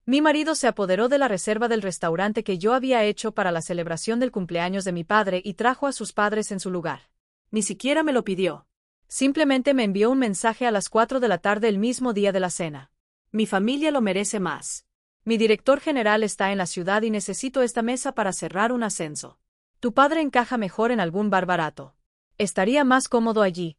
Mi marido se apoderó de la reserva del restaurante que yo había hecho para la celebración del cumpleaños de mi padre y trajo a sus padres en su lugar. Ni siquiera me lo pidió. Simplemente me envió un mensaje a las 4 de la tarde el mismo día de la cena. Mi familia lo merece más. Mi director general está en la ciudad y necesito esta mesa para cerrar un ascenso. Tu padre encaja mejor en algún bar barato. Estaría más cómodo allí.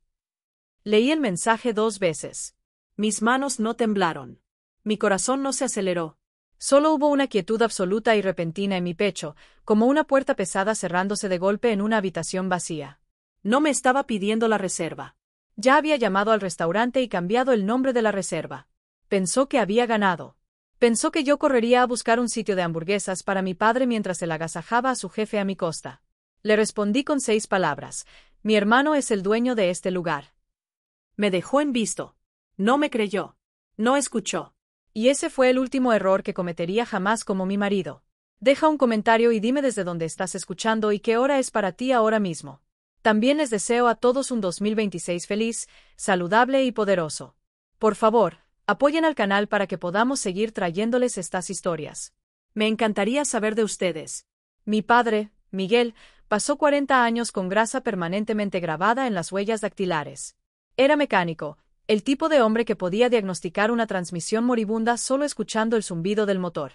Leí el mensaje 2 veces. Mis manos no temblaron. Mi corazón no se aceleró. Solo hubo una quietud absoluta y repentina en mi pecho, como una puerta pesada cerrándose de golpe en una habitación vacía. No me estaba pidiendo la reserva. Ya había llamado al restaurante y cambiado el nombre de la reserva. Pensó que había ganado. Pensó que yo correría a buscar un sitio de hamburguesas para mi padre mientras él agasajaba a su jefe a mi costa. Le respondí con 6 palabras. Mi hermano es el dueño de este lugar. Me dejó en visto. No me creyó. No escuchó. Y ese fue el último error que cometería jamás como mi marido. Deja un comentario y dime desde dónde estás escuchando y qué hora es para ti ahora mismo. También les deseo a todos un 2026 feliz, saludable y poderoso. Por favor, apoyen al canal para que podamos seguir trayéndoles estas historias. Me encantaría saber de ustedes. Mi padre, Miguel, pasó 40 años con grasa permanentemente grabada en las huellas dactilares. Era mecánico, el tipo de hombre que podía diagnosticar una transmisión moribunda solo escuchando el zumbido del motor.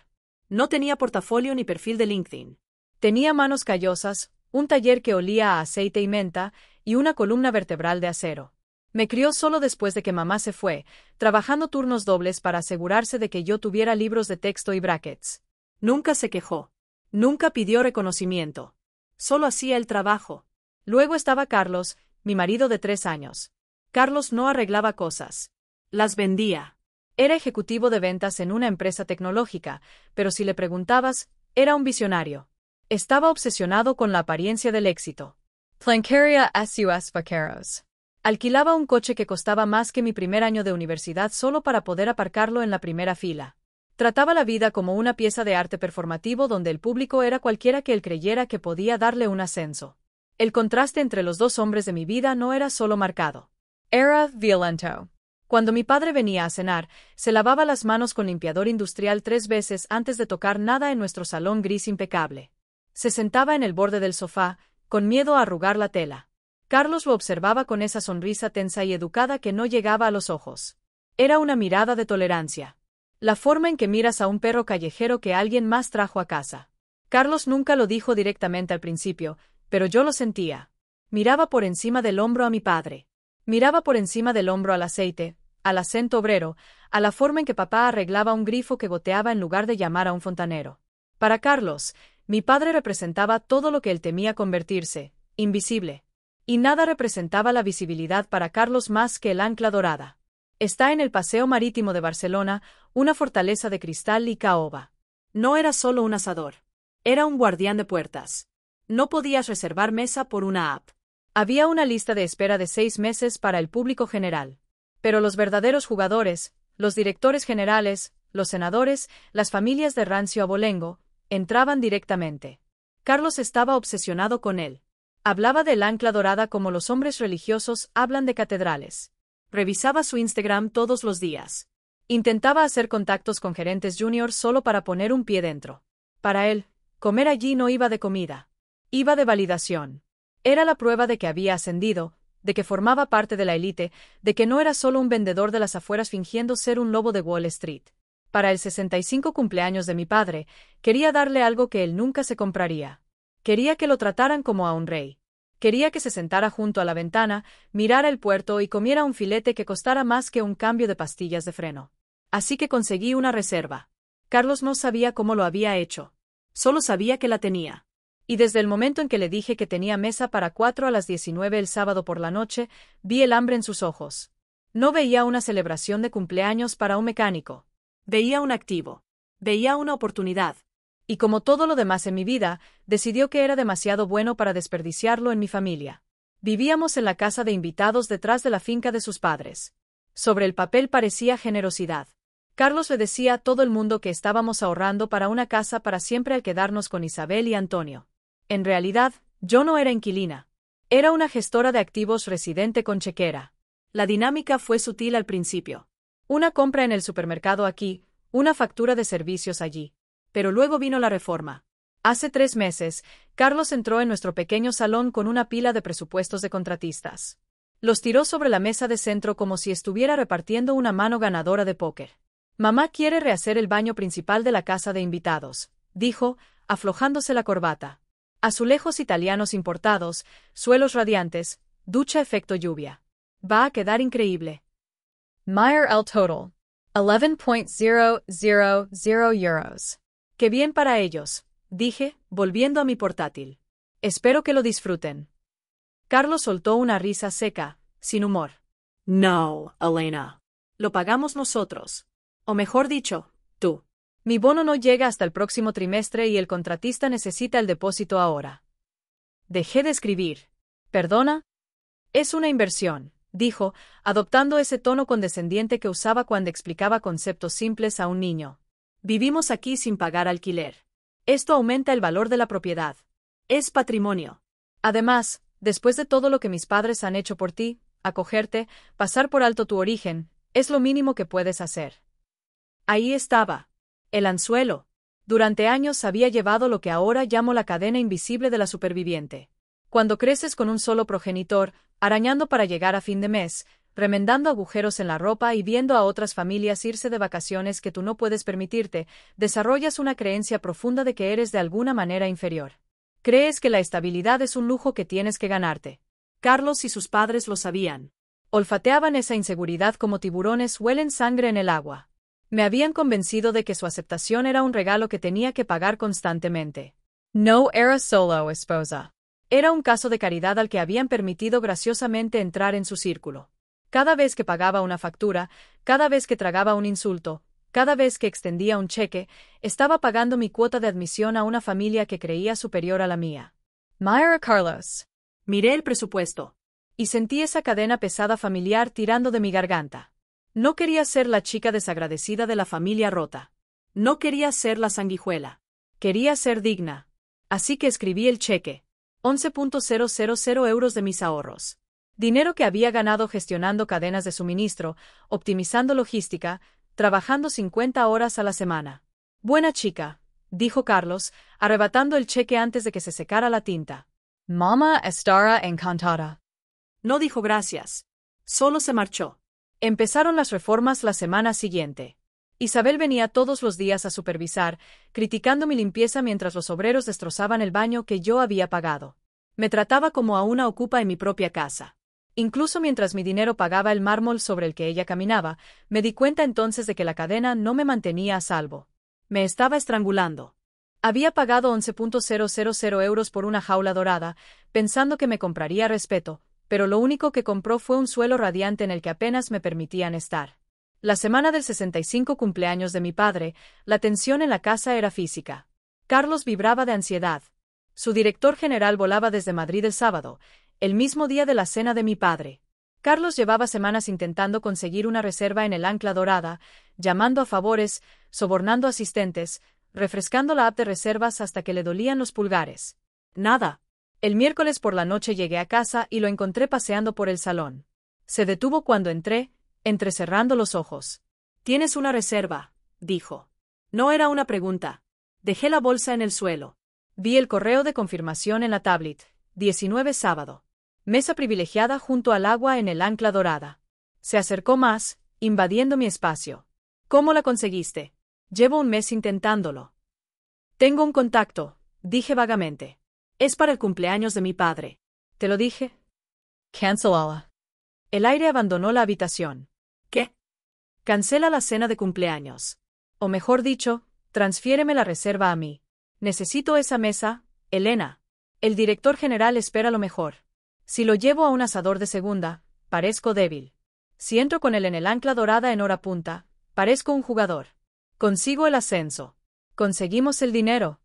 No tenía portafolio ni perfil de LinkedIn. Tenía manos callosas, un taller que olía a aceite y menta, y una columna vertebral de acero. Me crió solo después de que mamá se fue, trabajando turnos dobles para asegurarse de que yo tuviera libros de texto y brackets. Nunca se quejó. Nunca pidió reconocimiento. Solo hacía el trabajo. Luego estaba Carlos, mi marido de 3 años. Carlos no arreglaba cosas. Las vendía. Era ejecutivo de ventas en una empresa tecnológica, pero si le preguntabas, era un visionario. Estaba obsesionado con la apariencia del éxito. Planquería SUS Vaqueros. Alquilaba un coche que costaba más que mi primer año de universidad solo para poder aparcarlo en la primera fila. Trataba la vida como una pieza de arte performativo donde el público era cualquiera que él creyera que podía darle un ascenso. El contraste entre los 2 hombres de mi vida no era solo marcado. Era violento. Cuando mi padre venía a cenar, se lavaba las manos con limpiador industrial 3 veces antes de tocar nada en nuestro salón gris impecable. Se sentaba en el borde del sofá, con miedo a arrugar la tela. Carlos lo observaba con esa sonrisa tensa y educada que no llegaba a los ojos. Era una mirada de tolerancia. La forma en que miras a un perro callejero que alguien más trajo a casa. Carlos nunca lo dijo directamente al principio, pero yo lo sentía. Miraba por encima del hombro a mi padre. Miraba por encima del hombro al aceite, al acento obrero, a la forma en que papá arreglaba un grifo que goteaba en lugar de llamar a un fontanero. Para Carlos, mi padre representaba todo lo que él temía convertirse, invisible. Y nada representaba la visibilidad para Carlos más que el ancla dorada. Está en el Paseo Marítimo de Barcelona, una fortaleza de cristal y caoba. No era solo un asador. Era un guardián de puertas. No podías reservar mesa por una app. Había una lista de espera de 6 meses para el público general. Pero los verdaderos jugadores, los directores generales, los senadores, las familias de rancio abolengo, entraban directamente. Carlos estaba obsesionado con él. Hablaba del ancla dorada como los hombres religiosos hablan de catedrales. Revisaba su Instagram todos los días. Intentaba hacer contactos con gerentes juniors solo para poner un pie dentro. Para él, comer allí no iba de comida. Iba de validación. Era la prueba de que había ascendido, de que formaba parte de la élite, de que no era solo un vendedor de las afueras fingiendo ser un lobo de Wall Street. Para el 65 cumpleaños de mi padre, quería darle algo que él nunca se compraría. Quería que lo trataran como a un rey. Quería que se sentara junto a la ventana, mirara el puerto y comiera un filete que costara más que un cambio de pastillas de freno. Así que conseguí una reserva. Carlos no sabía cómo lo había hecho. Solo sabía que la tenía. Y desde el momento en que le dije que tenía mesa para 4 a las 19 el sábado por la noche, vi el hambre en sus ojos. No veía una celebración de cumpleaños para un mecánico. Veía un activo. Veía una oportunidad. Y como todo lo demás en mi vida, decidió que era demasiado bueno para desperdiciarlo en mi familia. Vivíamos en la casa de invitados detrás de la finca de sus padres. Sobre el papel parecía generosidad. Carlos le decía a todo el mundo que estábamos ahorrando para una casa para siempre al quedarnos con Isabel y Antonio. En realidad, yo no era inquilina. Era una gestora de activos residente con chequera. La dinámica fue sutil al principio. Una compra en el supermercado aquí, Una factura de servicios allí. Pero luego vino la reforma. Hace 3 meses, Carlos entró en nuestro pequeño salón con una pila de presupuestos de contratistas. Los tiró sobre la mesa de centro como si estuviera repartiendo una mano ganadora de póker. Mamá quiere rehacer el baño principal de la casa de invitados, dijo, aflojándose la corbata. Azulejos italianos importados, suelos radiantes, ducha efecto lluvia. Va a quedar increíble. Meyer el total. 11.000 euros. Qué bien para ellos, dije, volviendo a mi portátil. Espero que lo disfruten. Carlos soltó una risa seca, sin humor. No, Elena. Lo pagamos nosotros. O mejor dicho, tú. Mi bono no llega hasta el próximo trimestre y el contratista necesita el depósito ahora. Dejé de escribir. ¿Perdona? Es una inversión, dijo, adoptando ese tono condescendiente que usaba cuando explicaba conceptos simples a un niño. Vivimos aquí sin pagar alquiler. Esto aumenta el valor de la propiedad. Es patrimonio. Además, después de todo lo que mis padres han hecho por ti, acogerte, pasar por alto tu origen, es lo mínimo que puedes hacer. Ahí estaba. El anzuelo. Durante años había llevado lo que ahora llamo la cadena invisible de la superviviente. Cuando creces con un solo progenitor, arañando para llegar a fin de mes, remendando agujeros en la ropa y viendo a otras familias irse de vacaciones que tú no puedes permitirte, desarrollas una creencia profunda de que eres de alguna manera inferior. Crees que la estabilidad es un lujo que tienes que ganarte. Carlos y sus padres lo sabían. Olfateaban esa inseguridad como tiburones huelen sangre en el agua. Me habían convencido de que su aceptación era un regalo que tenía que pagar constantemente. No era solo esposa. Era un caso de caridad al que habían permitido graciosamente entrar en su círculo. Cada vez que pagaba una factura, cada vez que tragaba un insulto, cada vez que extendía un cheque, estaba pagando mi cuota de admisión a una familia que creía superior a la mía. Myra Carlos. Miré el presupuesto. Y sentí esa cadena pesada familiar tirando de mi garganta. No quería ser la chica desagradecida de la familia rota. No quería ser la sanguijuela. Quería ser digna. Así que escribí el cheque. 11.000 euros de mis ahorros. Dinero que había ganado gestionando cadenas de suministro, optimizando logística, trabajando 50 horas a la semana. Buena chica, dijo Carlos, arrebatando el cheque antes de que se secara la tinta. Mamá estará encantada. No dijo gracias. Solo se marchó. Empezaron las reformas la semana siguiente. Isabel venía todos los días a supervisar, criticando mi limpieza mientras los obreros destrozaban el baño que yo había pagado. Me trataba como a una ocupa en mi propia casa. Incluso mientras mi dinero pagaba el mármol sobre el que ella caminaba, me di cuenta entonces de que la cadena no me mantenía a salvo. Me estaba estrangulando. Había pagado 11.000 euros por una jaula dorada, pensando que me compraría respeto, pero lo único que compró fue un suelo radiante en el que apenas me permitían estar. La semana del 65 cumpleaños de mi padre, la tensión en la casa era física. Carlos vibraba de ansiedad. Su director general volaba desde Madrid el sábado, el mismo día de la cena de mi padre. Carlos llevaba semanas intentando conseguir una reserva en el Ancla Dorada, llamando a favores, sobornando asistentes, refrescando la app de reservas hasta que le dolían los pulgares. Nada. El miércoles por la noche llegué a casa y lo encontré paseando por el salón. Se detuvo cuando entré, entrecerrando los ojos. «¿Tienes una reserva?», dijo. No era una pregunta. Dejé la bolsa en el suelo. Vi el correo de confirmación en la tablet. 19 sábado. Mesa privilegiada junto al agua en el Ancla Dorada. Se acercó más, invadiendo mi espacio. «¿Cómo la conseguiste?». «Llevo un mes intentándolo». «Tengo un contacto», dije vagamente. «Es para el cumpleaños de mi padre». «¿Te lo dije?». «Cancelala». El aire abandonó la habitación. «¿Qué?». «Cancela la cena de cumpleaños. O mejor dicho, transfiéreme la reserva a mí. Necesito esa mesa, Elena. El director general espera lo mejor. Si lo llevo a un asador de segunda, parezco débil. Si entro con él en el Ancla Dorada en hora punta, parezco un jugador. Consigo el ascenso. Conseguimos el dinero».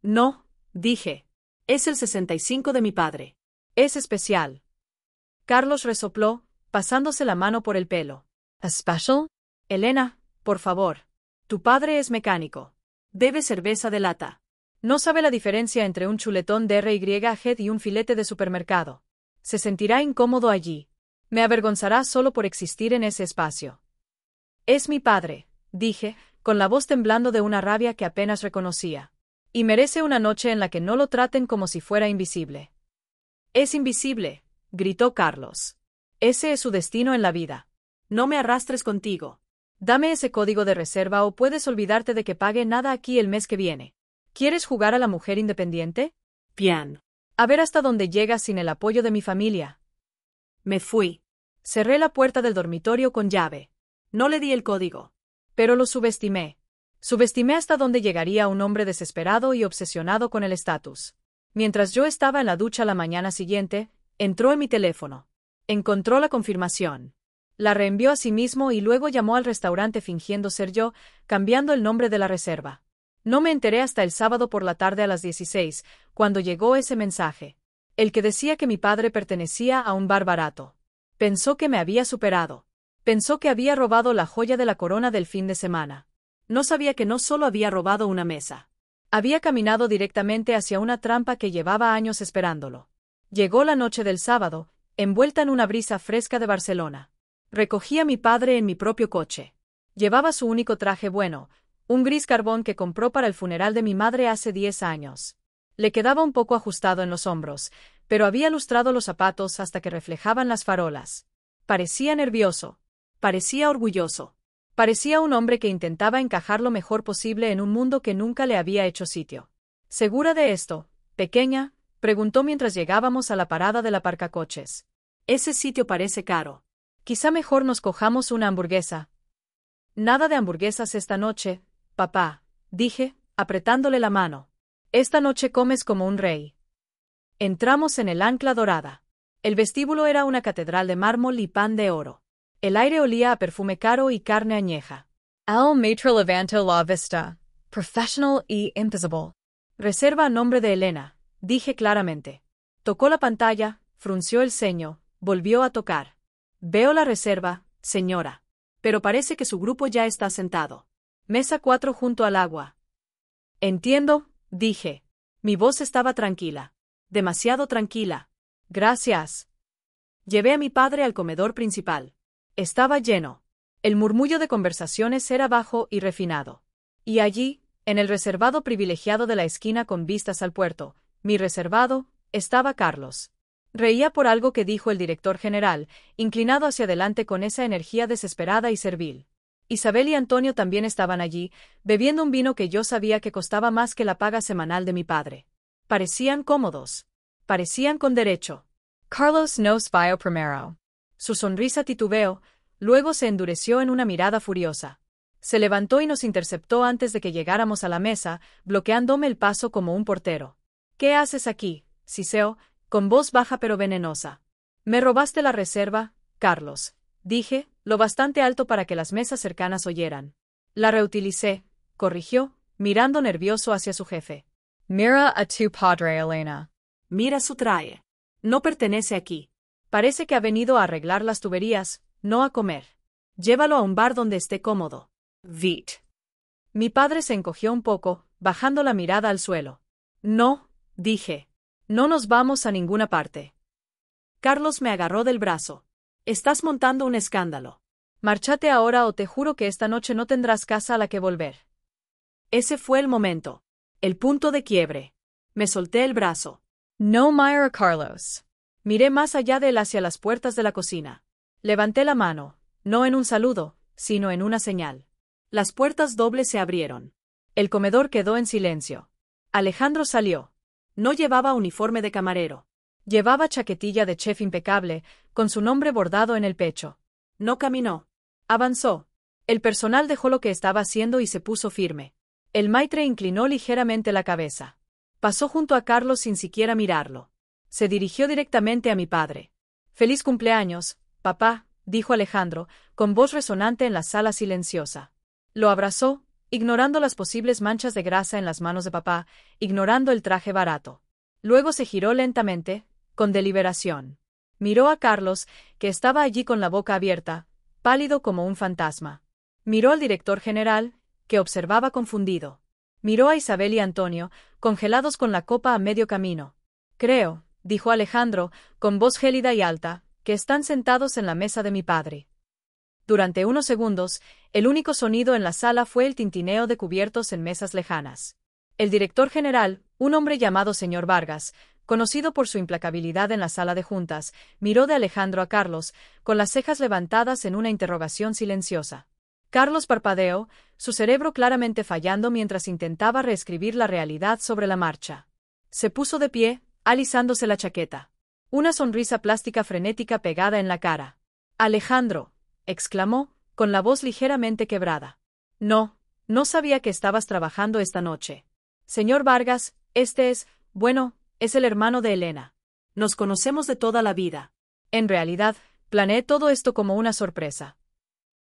«No», dije. «Es el 65 de mi padre. Es especial». Carlos resopló, pasándose la mano por el pelo. «¿A special?». «Elena, por favor. Tu padre es mecánico. Bebe cerveza de lata. No sabe la diferencia entre un chuletón de RYG y un filete de supermercado. Se sentirá incómodo allí. Me avergonzará solo por existir en ese espacio». «Es mi padre», dije, con la voz temblando de una rabia que apenas reconocía. Y merece una noche en la que no lo traten como si fuera invisible. Es invisible, gritó Carlos. Ese es su destino en la vida. No me arrastres contigo. Dame ese código de reserva o puedes olvidarte de que pague nada aquí el mes que viene. ¿Quieres jugar a la mujer independiente? Bien. A ver hasta dónde llegas sin el apoyo de mi familia. Me fui. Cerré la puerta del dormitorio con llave. No le di el código. Pero lo subestimé. Subestimé hasta dónde llegaría un hombre desesperado y obsesionado con el estatus. Mientras yo estaba en la ducha la mañana siguiente, entró en mi teléfono. Encontró la confirmación. La reenvió a sí mismo y luego llamó al restaurante fingiendo ser yo, cambiando el nombre de la reserva. No me enteré hasta el sábado por la tarde a las 16, cuando llegó ese mensaje. El que decía que mi padre pertenecía a un bar barato. Pensó que me había superado. Pensó que había robado la joya de la corona del fin de semana. No sabía que no solo había robado una mesa. Había caminado directamente hacia una trampa que llevaba años esperándolo. Llegó la noche del sábado, envuelta en una brisa fresca de Barcelona. Recogí a mi padre en mi propio coche. Llevaba su único traje bueno, un gris carbón que compró para el funeral de mi madre hace 10 años. Le quedaba un poco ajustado en los hombros, pero había lustrado los zapatos hasta que reflejaban las farolas. Parecía nervioso. Parecía orgulloso. Parecía un hombre que intentaba encajar lo mejor posible en un mundo que nunca le había hecho sitio. ¿Segura de esto, pequeña?, preguntó mientras llegábamos a la parada del aparcacoches. Ese sitio parece caro. Quizá mejor nos cojamos una hamburguesa. Nada de hamburguesas esta noche, papá, dije, apretándole la mano. Esta noche comes como un rey. Entramos en el Ancla Dorada. El vestíbulo era una catedral de mármol y pan de oro. El aire olía a perfume caro y carne añeja. Al maitre levantó la vista, professional y invisible. Reserva a nombre de Elena, dije claramente. Tocó la pantalla, frunció el ceño, volvió a tocar. Veo la reserva, señora. Pero parece que su grupo ya está sentado. Mesa 4 junto al agua. Entiendo, dije. Mi voz estaba tranquila. Demasiado tranquila. Gracias. Llevé a mi padre al comedor principal. Estaba lleno. El murmullo de conversaciones era bajo y refinado. Y allí, en el reservado privilegiado de la esquina con vistas al puerto, mi reservado, estaba Carlos. Reía por algo que dijo el director general, inclinado hacia adelante con esa energía desesperada y servil. Isabel y Antonio también estaban allí, bebiendo un vino que yo sabía que costaba más que la paga semanal de mi padre. Parecían cómodos. Parecían con derecho. Carlos nos vio primero. Su sonrisa titubeó, luego se endureció en una mirada furiosa. Se levantó y nos interceptó antes de que llegáramos a la mesa, bloqueándome el paso como un portero. ¿Qué haces aquí, Siseo?, con voz baja pero venenosa. Me robaste la reserva, Carlos, dije, lo bastante alto para que las mesas cercanas oyeran. La reutilicé, corrigió, mirando nervioso hacia su jefe. Mira a tu padre, Elena. Mira su traje. No pertenece aquí. Parece que ha venido a arreglar las tuberías, no a comer. Llévalo a un bar donde esté cómodo. Vit. Mi padre se encogió un poco, bajando la mirada al suelo. No, dije. No nos vamos a ninguna parte. Carlos me agarró del brazo. Estás montando un escándalo. Márchate ahora o te juro que esta noche no tendrás casa a la que volver. Ese fue el momento. El punto de quiebre. Me solté el brazo. No mira Carlos. Miré más allá de él hacia las puertas de la cocina. Levanté la mano, no en un saludo, sino en una señal. Las puertas dobles se abrieron. El comedor quedó en silencio. Alejandro salió. No llevaba uniforme de camarero. Llevaba chaquetilla de chef impecable, con su nombre bordado en el pecho. No caminó. Avanzó. El personal dejó lo que estaba haciendo y se puso firme. El maitre inclinó ligeramente la cabeza. Pasó junto a Carlos sin siquiera mirarlo. Se dirigió directamente a mi padre. «Feliz cumpleaños, papá», dijo Alejandro, con voz resonante en la sala silenciosa. Lo abrazó, ignorando las posibles manchas de grasa en las manos de papá, ignorando el traje barato. Luego se giró lentamente, con deliberación. Miró a Carlos, que estaba allí con la boca abierta, pálido como un fantasma. Miró al director general, que observaba confundido. Miró a Isabel y Antonio, congelados con la copa a medio camino. Creo, dijo Alejandro, con voz gélida y alta, que están sentados en la mesa de mi padre. Durante unos segundos, el único sonido en la sala fue el tintineo de cubiertos en mesas lejanas. El director general, un hombre llamado señor Vargas, conocido por su implacabilidad en la sala de juntas, miró de Alejandro a Carlos, con las cejas levantadas en una interrogación silenciosa. Carlos parpadeó, su cerebro claramente fallando mientras intentaba reescribir la realidad sobre la marcha. Se puso de pie, alisándose la chaqueta. Una sonrisa plástica frenética pegada en la cara. «Alejandro», exclamó, con la voz ligeramente quebrada. No sabía que estabas trabajando esta noche. Señor Vargas, es el hermano de Elena. Nos conocemos de toda la vida. En realidad, planeé todo esto como una sorpresa.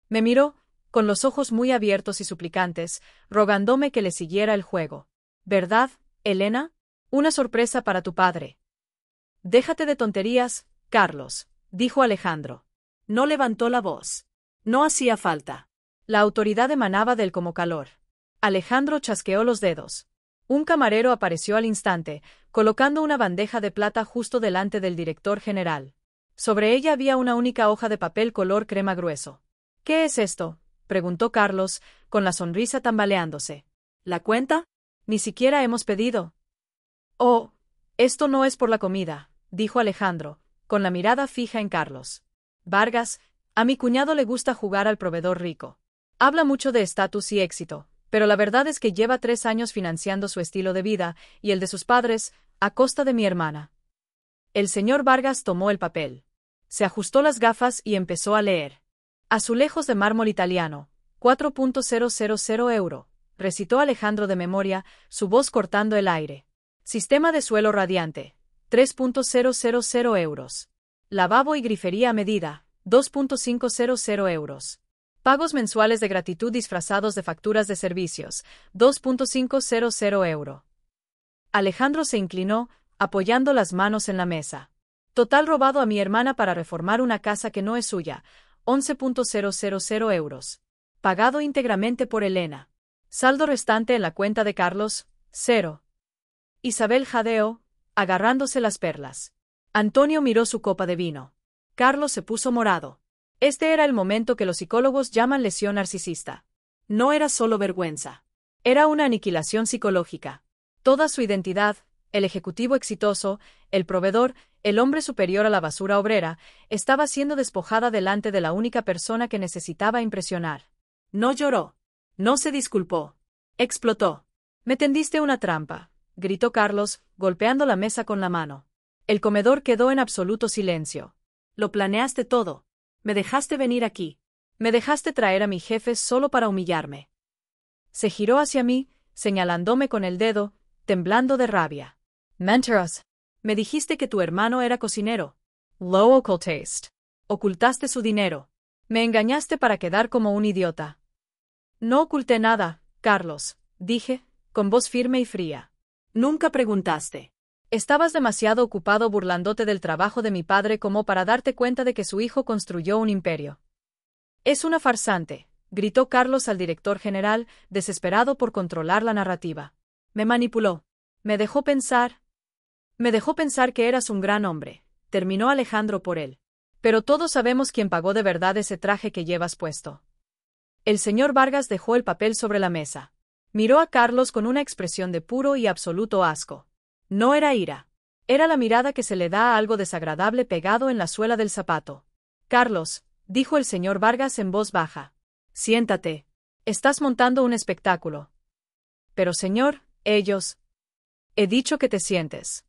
Me miró, con los ojos muy abiertos y suplicantes, rogándome que le siguiera el juego. ¿Verdad, Elena? Una sorpresa para tu padre. Déjate de tonterías, Carlos, dijo Alejandro. No levantó la voz. No hacía falta. La autoridad emanaba de él como calor. Alejandro chasqueó los dedos. Un camarero apareció al instante, colocando una bandeja de plata justo delante del director general. Sobre ella había una única hoja de papel color crema grueso. ¿Qué es esto?, preguntó Carlos, con la sonrisa tambaleándose. ¿La cuenta? Ni siquiera hemos pedido. Oh, esto no es por la comida, dijo Alejandro, con la mirada fija en Carlos. Vargas, a mi cuñado le gusta jugar al proveedor rico. Habla mucho de estatus y éxito, pero la verdad es que lleva 3 años financiando su estilo de vida, y el de sus padres, a costa de mi hermana. El señor Vargas tomó el papel. Se ajustó las gafas y empezó a leer. Azulejos de mármol italiano, 4.000 euro, recitó Alejandro de memoria, su voz cortando el aire. Sistema de suelo radiante, 3.000 euros. Lavabo y grifería a medida, 2.500 euros. Pagos mensuales de gratitud disfrazados de facturas de servicios, 2.500 euro. Alejandro se inclinó, apoyando las manos en la mesa. Total robado a mi hermana para reformar una casa que no es suya, 11.000 euros. Pagado íntegramente por Elena. Saldo restante en la cuenta de Carlos, 0. Isabel jadeó, agarrándose las perlas. Antonio miró su copa de vino. Carlos se puso morado. Este era el momento que los psicólogos llaman lesión narcisista. No era solo vergüenza. Era una aniquilación psicológica. Toda su identidad, el ejecutivo exitoso, el proveedor, el hombre superior a la basura obrera, estaba siendo despojada delante de la única persona que necesitaba impresionar. No lloró. No se disculpó. Explotó. «Me tendiste una trampa», gritó Carlos, golpeando la mesa con la mano. El comedor quedó en absoluto silencio. «Lo planeaste todo. Me dejaste venir aquí. Me dejaste traer a mi jefe solo para humillarme». Se giró hacia mí, señalándome con el dedo, temblando de rabia. «Mentiras. Me dijiste que tu hermano era cocinero. Lo ocultaste. Ocultaste su dinero. Me engañaste para quedar como un idiota». «No oculté nada, Carlos», dije, con voz firme y fría. «Nunca preguntaste. Estabas demasiado ocupado burlándote del trabajo de mi padre como para darte cuenta de que su hijo construyó un imperio». «Es una farsante», gritó Carlos al director general, desesperado por controlar la narrativa. «Me manipuló. Me dejó pensar que eras un gran hombre», terminó Alejandro por él. «Pero todos sabemos quién pagó de verdad ese traje que llevas puesto». El señor Vargas dejó el papel sobre la mesa. Miró a Carlos con una expresión de puro y absoluto asco. No era ira. Era la mirada que se le da a algo desagradable pegado en la suela del zapato. «Carlos», dijo el señor Vargas en voz baja. «Siéntate. Estás montando un espectáculo». «Pero señor, ellos...» «He dicho que te sientes».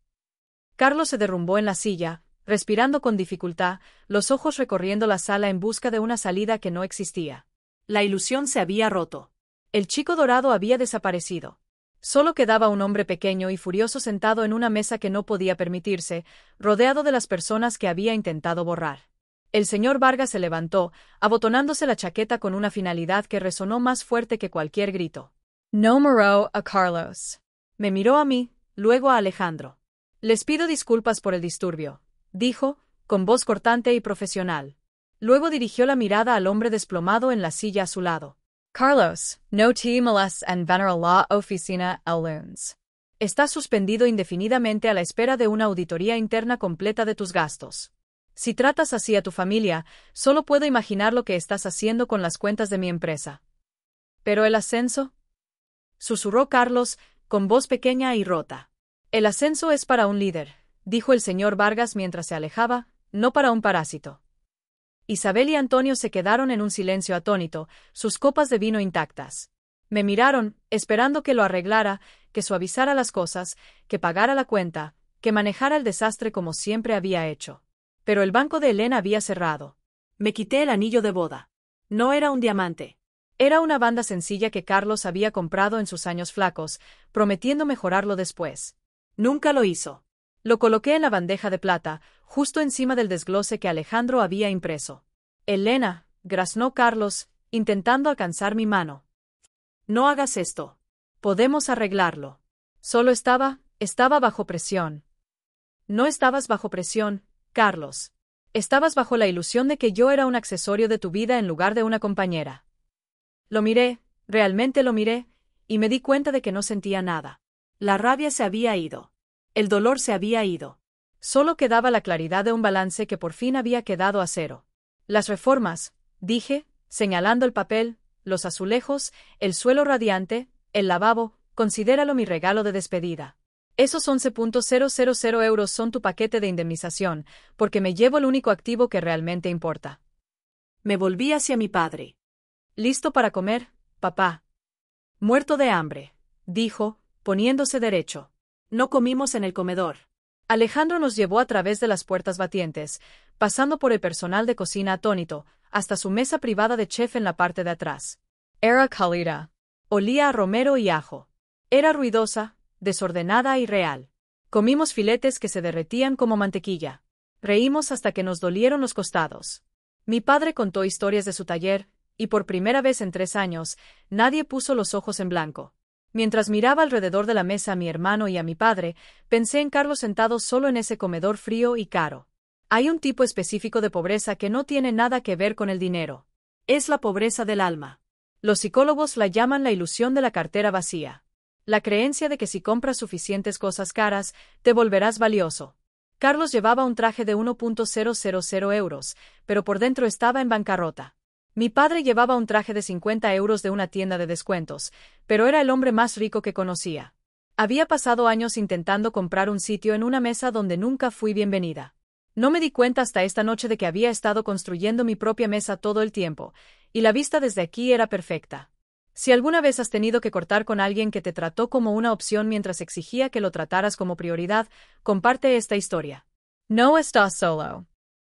Carlos se derrumbó en la silla, respirando con dificultad, los ojos recorriendo la sala en busca de una salida que no existía. La ilusión se había roto. El chico dorado había desaparecido. Solo quedaba un hombre pequeño y furioso sentado en una mesa que no podía permitirse, rodeado de las personas que había intentado borrar. El señor Vargas se levantó, abotonándose la chaqueta con una finalidad que resonó más fuerte que cualquier grito. «No miró a Carlos. Me miró a mí, luego a Alejandro. Les pido disculpas por el disturbio», dijo, con voz cortante y profesional. Luego dirigió la mirada al hombre desplomado en la silla a su lado. «Carlos, no te molestes en venir a la oficina el lunes. Estás suspendido indefinidamente a la espera de una auditoría interna completa de tus gastos». Si tratas así a tu familia, solo puedo imaginar lo que estás haciendo con las cuentas de mi empresa. ¿Pero el ascenso? Susurró Carlos, con voz pequeña y rota. El ascenso es para un líder, dijo el señor Vargas mientras se alejaba, no para un parásito. Isabel y Antonio se quedaron en un silencio atónito, sus copas de vino intactas. Me miraron, esperando que lo arreglara, que suavizara las cosas, que pagara la cuenta, que manejara el desastre como siempre había hecho. Pero el banco de Elena había cerrado. Me quité el anillo de boda. No era un diamante. Era una banda sencilla que Carlos había comprado en sus años flacos, prometiendo mejorarlo después. Nunca lo hizo. Lo coloqué en la bandeja de plata, justo encima del desglose que Alejandro había impreso. Elena, graznó Carlos, intentando alcanzar mi mano. No hagas esto. Podemos arreglarlo. Solo estaba bajo presión. No estabas bajo presión, Carlos. Estabas bajo la ilusión de que yo era un accesorio de tu vida en lugar de una compañera. Lo miré, realmente lo miré, y me di cuenta de que no sentía nada. La rabia se había ido. El dolor se había ido. Solo quedaba la claridad de un balance que por fin había quedado a cero. Las reformas, dije, señalando el papel, los azulejos, el suelo radiante, el lavabo, considéralo mi regalo de despedida. Esos 11.000 euros son tu paquete de indemnización, porque me llevo el único activo que realmente importa. Me volví hacia mi padre. ¿Listo para comer, papá? Muerto de hambre, dijo, poniéndose derecho. No comimos en el comedor. Alejandro nos llevó a través de las puertas batientes, pasando por el personal de cocina atónito, hasta su mesa privada de chef en la parte de atrás. Era cálida. Olía a romero y ajo. Era ruidosa, desordenada y real. Comimos filetes que se derretían como mantequilla. Reímos hasta que nos dolieron los costados. Mi padre contó historias de su taller, y por primera vez en 3 años, nadie puso los ojos en blanco. Mientras miraba alrededor de la mesa a mi hermano y a mi padre, pensé en Carlos sentado solo en ese comedor frío y caro. Hay un tipo específico de pobreza que no tiene nada que ver con el dinero. Es la pobreza del alma. Los psicólogos la llaman la ilusión de la cartera vacía. La creencia de que si compras suficientes cosas caras, te volverás valioso. Carlos llevaba un traje de 1.000 euros, pero por dentro estaba en bancarrota. Mi padre llevaba un traje de 50 euros de una tienda de descuentos, pero era el hombre más rico que conocía. Había pasado años intentando comprar un sitio en una mesa donde nunca fui bienvenida. No me di cuenta hasta esta noche de que había estado construyendo mi propia mesa todo el tiempo, y la vista desde aquí era perfecta. Si alguna vez has tenido que cortar con alguien que te trató como una opción mientras exigía que lo trataras como prioridad, comparte esta historia. No estás solo.